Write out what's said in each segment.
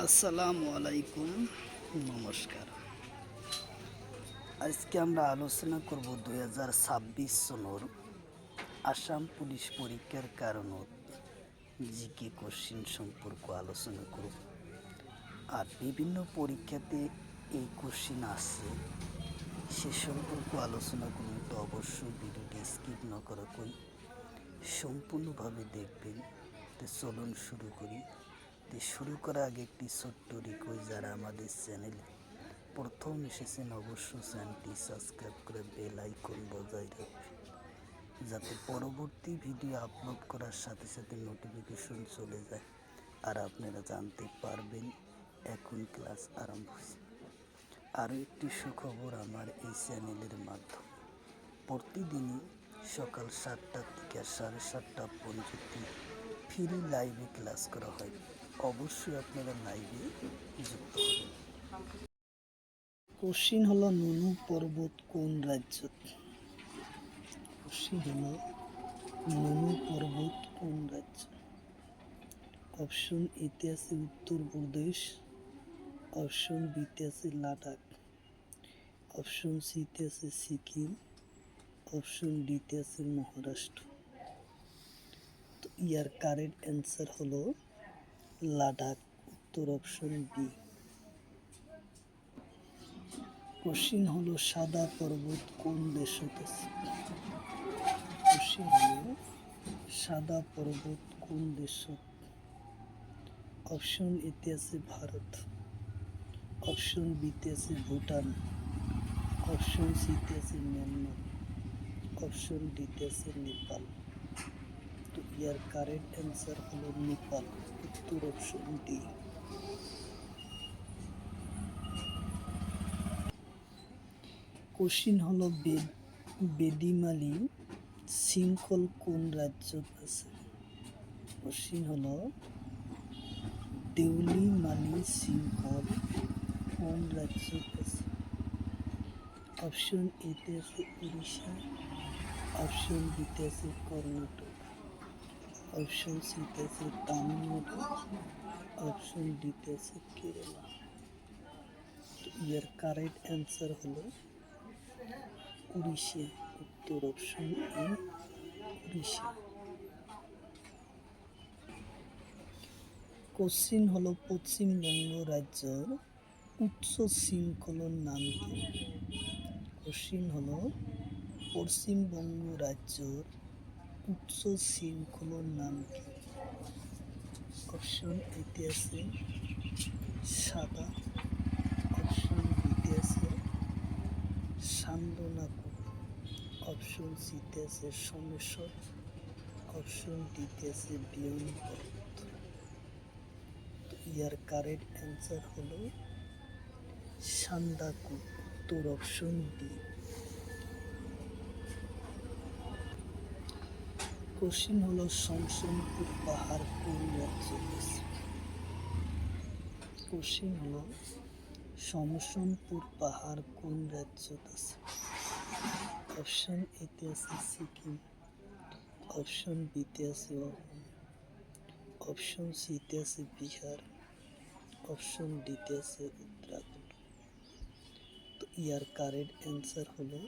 আসসালামু আলাইকুম, নমস্কার। আজকে আমরা আলোচনা করব 2026 সনের আসাম পুলিশ পরীক্ষার কারণত জিকে কোশ্চিন সম্পর্ক আলোচনা করব। আর বিভিন্ন পরীক্ষাতে এই কোশ্চিন আসছে সে সম্পর্ক আলোচনা করুন। তো অবশ্যই ভিডিওটি স্কিপ না করা কই সম্পূর্ণভাবে দেখবেন। তো চলুন শুরু করি। তো শুরু করার আগে একটি ছোট্ট রিকোয়েস্ট, যারা আমাদের চ্যানেলে প্রথম এসেছেন অবশ্যই চ্যানেলটি সাবস্ক্রাইব করে বেল আইকন বজায় রাখবেন, যাতে পরবর্তী ভিডিও আপলোড করার সাথে সাথে নোটিফিকেশন চলে যায় আর আপনারা জানতে পারবেন এখন ক্লাস আরম্ভ হয়েছে। আরও একটি সুখবর, আমার এই চ্যানেলের মাধ্যমে প্রতিদিনই সকাল 7টা থেকে 7:30 পর্যন্ত ফ্রি লাইভে ক্লাস করা হয়। অবশ্যই আপনারা লাইভে যুক্ত হবেন। কোশ্চিন হলো নুনু পর্বত কোন রাজ্য? কোশ্চিন হলো নুনু পর্বত কোন রাজ্য? অপশন এতে আছে উত্তরপ্রদেশ, অপশন বিতে আছে লাদাখ, অপশন সিতে আছে সিকিম, অপশন ডিতে আছে মহারাষ্ট্র। তো ইয়ার কারেক্ট অ্যান্সার হলো লাদাখ, উত্তর অপশন বি। কোশ্চিন হলো সাদা পর্বত কোন দেশত আছে? কোশ্চিন হলো সাদা পর্বত কোন দেশত? অপশন এতে আছে ভারত, অপশন বিতে আছে ভুটান, অপশন সিতে আছে মিয়ানমার, অপশন ডিতে আছে নেপাল। তো ইয়ার কারেক্ট অ্যান্সার হলো নেপাল, উত্তর অপশন ডি। কোশ্চিন হলো বেদিমালি শৃঙ্খল কোন রাজ্যত আছে? কোশ্চিন হলো দেউলিমালি শৃঙ্খল কোন রাজ্যত আছে? অপশন এতে আছে উড়িষ্যা, অপশন বিতে আছে কর্ণাটক, অপশন সিতে আছে তামিলনাড়ু, অপশন ডিতে আছে কেরালা। তো ইয়ার কারেক্ট অ্যান্সার হলো উড়িষ্যা, উত্তর অপশন এ উড়িষ্যা। কোশ্চিন হলো পশ্চিমবঙ্গ রাজ্যের উচ্চ শৃঙ্খলার নাম কি? কোশ্চিন হলো পশ্চিমবঙ্গ রাজ্যের উচ্চ শৃঙ্খলার নাম কি? অপশন এতে আছে সাদা, অপশন বিতে আছে সান্দনাকু, অপশন সিতে আছে সোমেশ্বর, অপশন ডিতে আছে বিয়ন পর্বত। ইয়ার কারেক্ট অ্যান্সার হলো সান্দাকু, উত্তর অপশন ডি। কোশ্চিন হলো শমশনপুর পাহাড় কোন রাজ্যে আছে? কোশ্চিন হলো শমশনপুর পাহাড় কোন রাজ্যত আছে? অপশন এতে আছে সিকিম, অপশন বিতে আছে অসম, অপশন সিতে আছে বিহার, অপশন ডিতে আছে উত্তরাখণ্ড। তো ইয়ার কারেক্ট অ্যান্সার হলো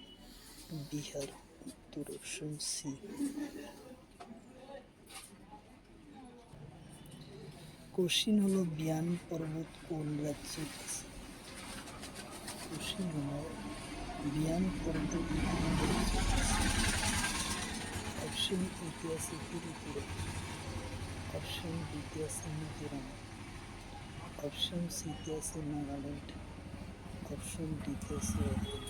বিহার, উত্তর অপশন সি। কোশ্চিন হলো বিয়ান পর্বত কোন রাজ্যত আছে? কোশ্চিন হলো বিয়ান পর্বত কোন রাজ্যত আছে? অপশন এতে আছে ত্রিপুরা, অপশন বিতে আছে মিজোরাম, অপশন সিতে আছে নাগাল্যান্ড, অপশন ডিতে আছে অসম।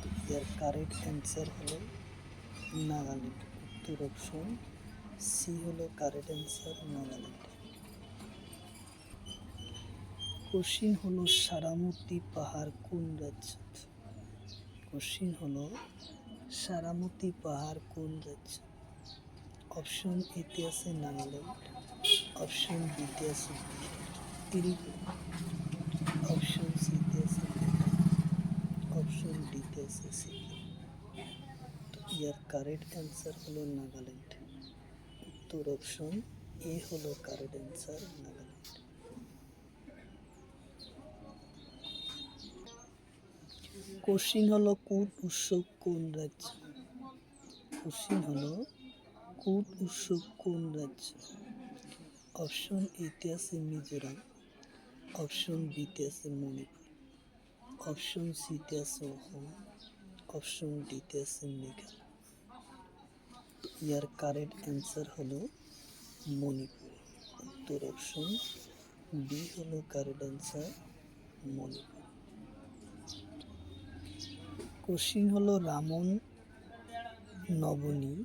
তো ইয়ার কারেক্ট অ্যান্সার হলো নাগাল্যান্ড, উত্তর অপশন সি হলো কারেক্ট অ্যান্সার, নাগাল্যান্ড। কোশ্চিন হলো সারামতি পাহাড় কোন রাজ্যত? কোশ্চিন হলো সারামতি পাহাড় কোন রাজ্য? অপশন এতে আছে নাগাল্যান্ড, অপশন বিতে আছে ত্রিপুরা, অপশন সিতে আছে ভুটান, অপশন ডিতে আছে সিকিম। তো ইয়ার কারেক্ট অ্যান্সার হলো নাগাল্যান্ড, উত্তর অপশন এ হলো কারেক্ট অ্যান্সার, নাগাল্যান্ড। কোশ্চিন হলো কুট উৎসব কোন রাজ্য? কোশ্চিন হলো কুট উৎসব কোন রাজ্য? অপশন এতে আছে মিজোরাম, অপশন বিতে আছে মণিপুর, অপশন সিতে আছে অসম, অপশন ডিতে আছে মেঘালয়। ইয়ার কারেক্ট অ্যান্সার হলো মণিপুর। উত্তর অপশন বি হলো কারেক্ট অ্যান্সার, মণিপুর। কোশ্চিন হলো রামন নবমী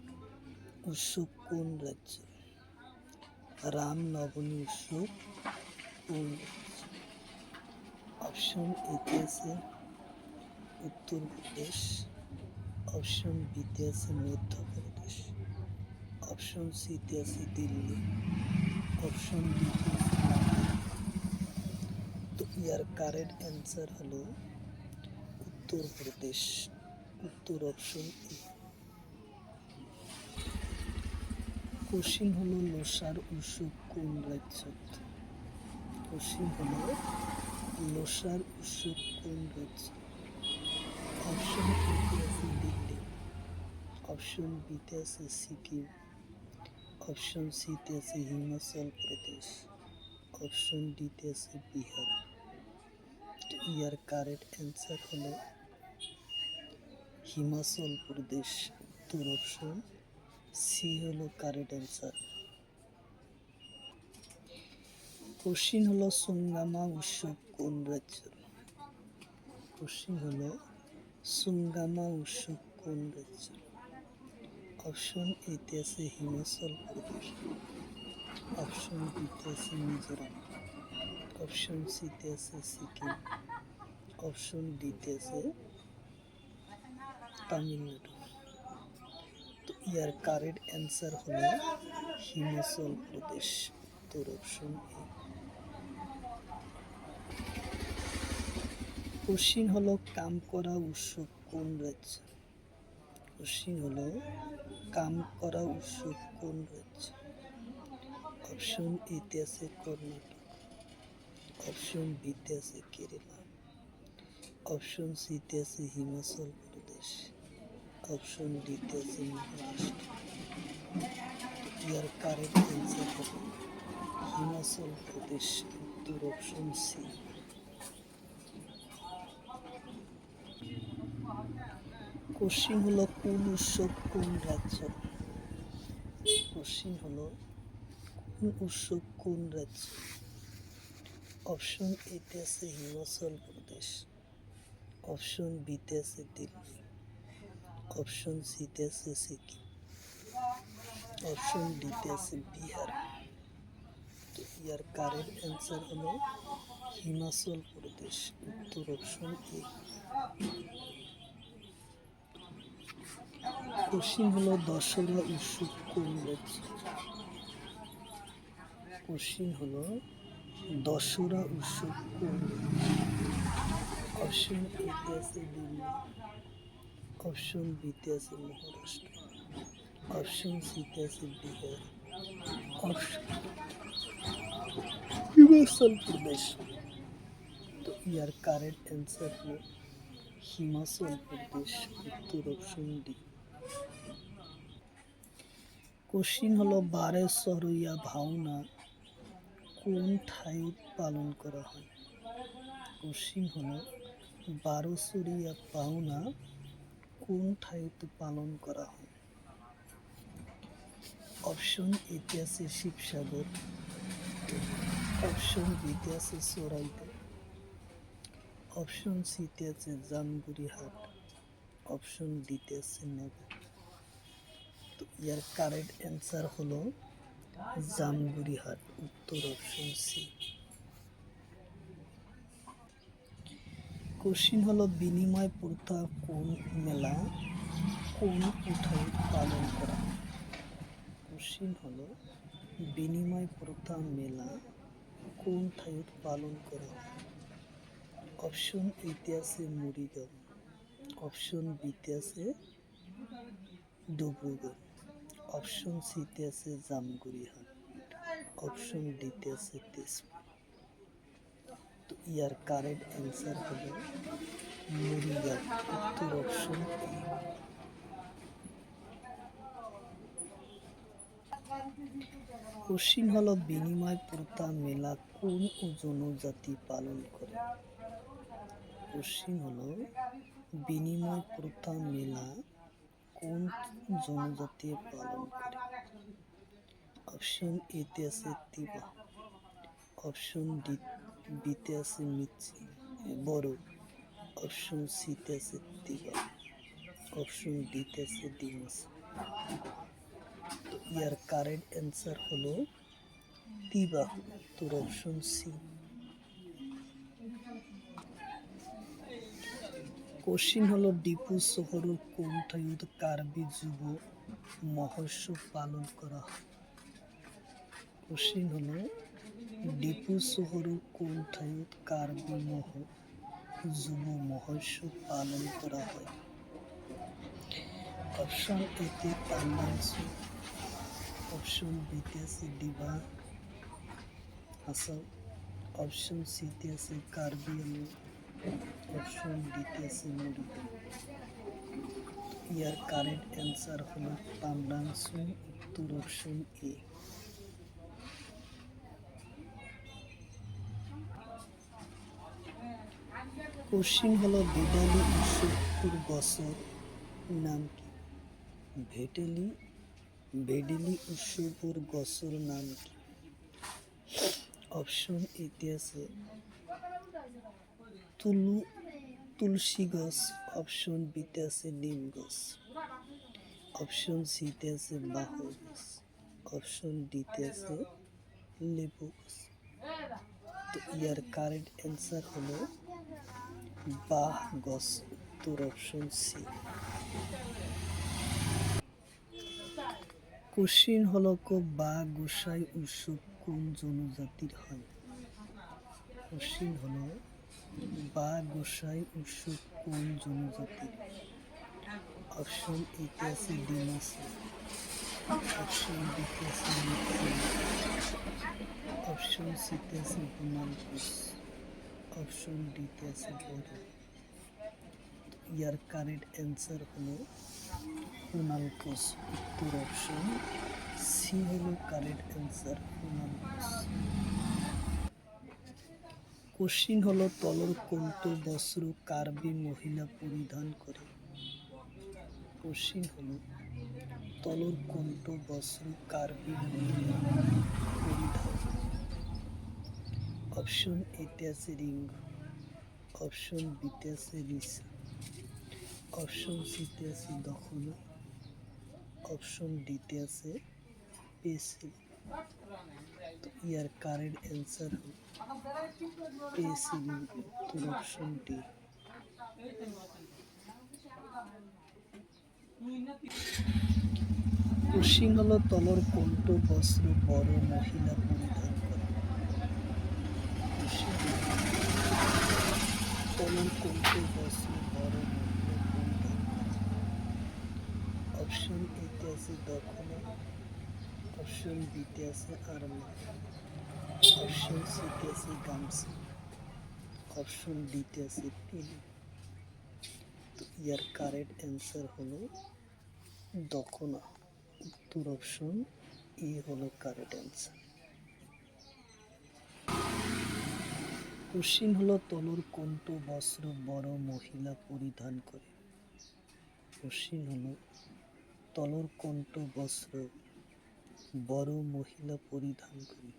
উৎসব কোন রাজ্য? রাম নবমী উৎসব কোন রাজ্য? অপশন এতে আছে উত্তরপ্রদেশ, অপশন বিতে আছে মধ্যপ্রদেশ, অপশন সিতে আছে দিল্লি, অপশন ডিতে আছে লাদাখ। তো ইয়ার কারেক্ট অ্যান্সার হলো উত্তরপ্রদেশ। উত্তর অপশন এ। কোশ্চিন হলো লোসার উৎসব কোন রাজ্য? কোশ্চিন হলো লোসার উৎসব কোন রাজ্য? অপশন এতে আছে দিল্লি, অপশন বিতে আছে সিকিম, অপশন সিতে আছে হিমাচল প্রদেশ, অপশন ডিতে আছে বিহার। ইয়ার কারেক্ট অ্যান্সার হলো হিমাচল প্রদেশ। উত্তর অপশন সি হলো কারেক্ট অ্যান্সার। কোশ্চিন হলো সুঙ্গামা উৎসব কোন রাজ্য? কোশ্চিন হলো সুঙ্গামা উৎসব কোন রাজ্য? অপশন এতে আছে হিমাচল প্রদেশ, অপশন বিতে আছে মিজোরাম, অপশন সিতে আছে সিকিম, অপশন ডিতে আছে তামিলনাড়ু। তো ইয়ার কারেক্ট অ্যান্সার হলো হিমাচল প্রদেশ। উত্তর অপশন এ। কোশ্চিন হলো কামকরা উৎসব কোন রাজ্য? কোশ্চিন হলো কামকরা উৎসব কোন রাজ্য? অপশন এতে আছে কর্ণাটক, অপশন বিতে আছে কেরালা, অপশন সিতে আছে হিমাচল প্রদেশ, অপশন ডিতে আছে মহারাষ্ট্র। ইয়ার কারেক্ট অ্যান্সার হলো হিমাচল প্রদেশ। উত্তর অপশন সি। কোশ্চিন হলো কোন উৎসব কোন রাজ্য? কোশ্চিন হলো কোন উৎসব কোন রাজ্য? অপশন এতে আছে হিমাচল প্রদেশ, অপশন বিতে আছে দিল্লি, অপশন সিতে আছে সিকিম, অপশন ডিতে আছে বিহার। তো ইয়ার কারেক্ট অ্যান্সার হলো হিমাচল প্রদেশ। উত্তর অপশন এ। কোশ্চিন হলো দশরা উৎসব কোন রাজ্য? কোশ্চিন হলো দশরা উৎসব কোন রাজ্য? অপশন এতে আছে দিল্লি, অপশন বিতে আছে মহারাষ্ট্র, অপশন সিতে আছে বিহার, অপশন হিমাচল প্রদেশ। তো ইয়ার কারেক্ট অ্যান্সার হলো হিমাচল প্রদেশ। উত্তর অপশন ডি। কোশ্চিন হলো বারে সরইয়া ভাওনা কোন ঠাইত পালন করা হয়? কোশ্চিন হলো বারোসরিয়া ভাওনা কোন ঠাইত পালন করা হয়? অপশন এতে আছে শিবসাগর, অপশন বিতে আছে চোরাইতে, অপশন সিতে আছে জামগুড়িহাট, অপশন ডিতে আছে নগর। তো ইয়ার কারেক্ট অ্যান্সার হলো জামগুড়িহাট। উত্তর অপশন সি। কোশ্চিন হলো বিনিময় প্রথা কোন মেলা কোন কোথায় পালন করা হয়? কোশ্চিন হলো বিনিময় প্রথা মেলা কোন ঠাইত পালন করা হয়? অপশন এতে আছে মরিগাঁও, অপশন বিতে আছে ডিব্রুগড়, অপশন সিতে আছে জামগুড়িহাট, অপশন ডিতে আছে তেজপুর। তো ইয়ার কারেক্ট অ্যান্সার হলো মরিগাল, উত্তর অপশন এ। কোশ্চিন হলো বিনিময় প্রথা মেলা কোন জনজাতি পালন করে? কোশ্চিন হলো বিনিময় প্রথা মেলা কোন জনজাতি পালন করে? অপশন এতে আছে তিবা, অপশন বিতে আছে মিচি বড়, অপশন সিতে আছে তিবা, অপশন ডিতে আছে ডিমাসা। তো ইয়ার কারেক্ট অ্যান্সার হলো তিবা, উত্তর অপশন সি। কোশ্চিন হলো ডিপু শহরের কোন ঠাইত কার্বি যুব মহোৎসব পালন করা হয়? কোশ্চিন হলো ডিপু শহরের কোন ঠাইত কার্বি যুব মহোৎসব পালন করা হয়? অপশন এতে তান্ডাংসু, অপশন বিতে আছে ডিবা আসাম, অপশন সিতে আছে কার্বি আংলং, অপশন ডিতে আছে মরিগাঁও। ইয়ার কারেক্ট অ্যান্সার হলো তান্ডাংসু, উত্তর অপশন এ। কোশ্চিন হলো ভেটালি উৎসবপুর গছর নাম কি? ভেডেলি উৎসবপুর গছর নাম কি? অপশন এতে আছে তুলসী গছ, অপশন বিতে আছে নিম গছ, অপশন সিতে আছে বাহ গছ, অপশন ডিতে আছে লেবু গছ। তো ইয়ার কারেক্ট অ্যান্সার হলো বাহ গছ, উত্তর অপশন সি। কোশ্চিন হলো বা গোসাই উৎসব কোন জনজাতির হয়? কোশ্চিন হলো বা গোসাই উৎসব কোন জনজাতির? অপশন এতে আছে ডিমাসা, অপশন বিতে আছে মিথিলি, অপশন সিতে আছে বুনালকুস, অপশন ডিতে আছে বড়ো। ইয়ার কারেক্ট অ্যান্সার হলো বুনালকুস, উত্তর অপশন সি হলো কারেক্ট অ্যান্সার, বুনালকুস। কোশ্চিন হলো তলর কোনটো বস্ত্র কার্বি মহিলা পরিধান করে? কোশ্চিন হলো তলর কোনটো বস্ত্র কার্বি মহিলা পরিধান করে? অপশন এতে আছে রিঙ্গ, অপশন বিতে আছে রিসা, অপশন সিতে আছে দখনা, অপশন ডিতে আছে পেসিল। তো ইয়ার কারেক্ট অ্যান্সার হল পেসিল, উত্তর অপশন ডি। কোশ্চিন হলো তলর কোনটো বস্ত্র বড় মহিলা পরিধান করে? তলর কোনটো বস্ত্র বড় মহিলা পরিধান করে? অপশন এতে আছে দখনা, অপশন বিতে আছে আরমা, অপশন সিতে আছে গামছা, অপশন ডিতে আছে পিলি। তো ইয়ার কারেক্ট অ্যান্সার হলো দখনা, উত্তর অপশন এ হলো কারেক্ট অ্যান্সার। কোশ্চিন হলো তলর কোনটো বস্ত্র বড় মহিলা পরিধান করে? কোশ্চিন হলো তলর কোনটো বস্ত্র বড় মহিলা পরিধান করে?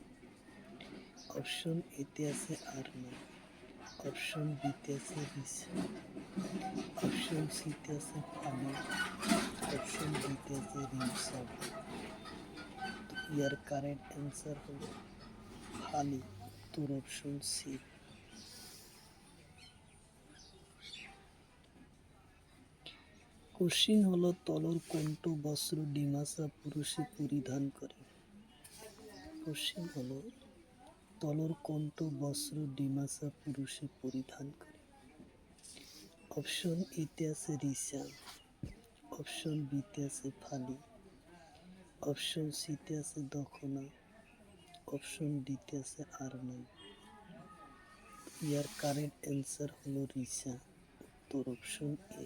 অপশন এতে আছে আরমা, অপশন বিতে আছে রিসা, অপশন সিতে আছে ফালি, অপশন ডিতে আছে রিমসা। ইয়ার কারেক্ট অ্যান্সার হলো ফালি, উত্তর অপশন সি। কোশ্চিন হলো তলর কোনটো বস্ত্র ডিমাসা পুরুষে পরিধান করে? কোশ্চিন হলো তলর কোনটো বস্ত্র ডিমাসা পুরুষে পরিধান করে? অপশন এতে আছে রিসা, অপশন বিতে আছে ফালি, অপশন সিতে আছে দখনা, অপশন ডিতে আছে আরমান। ইয়ার কারেক্ট অ্যান্সার হলো রিসা, উত্তর অপশন এ।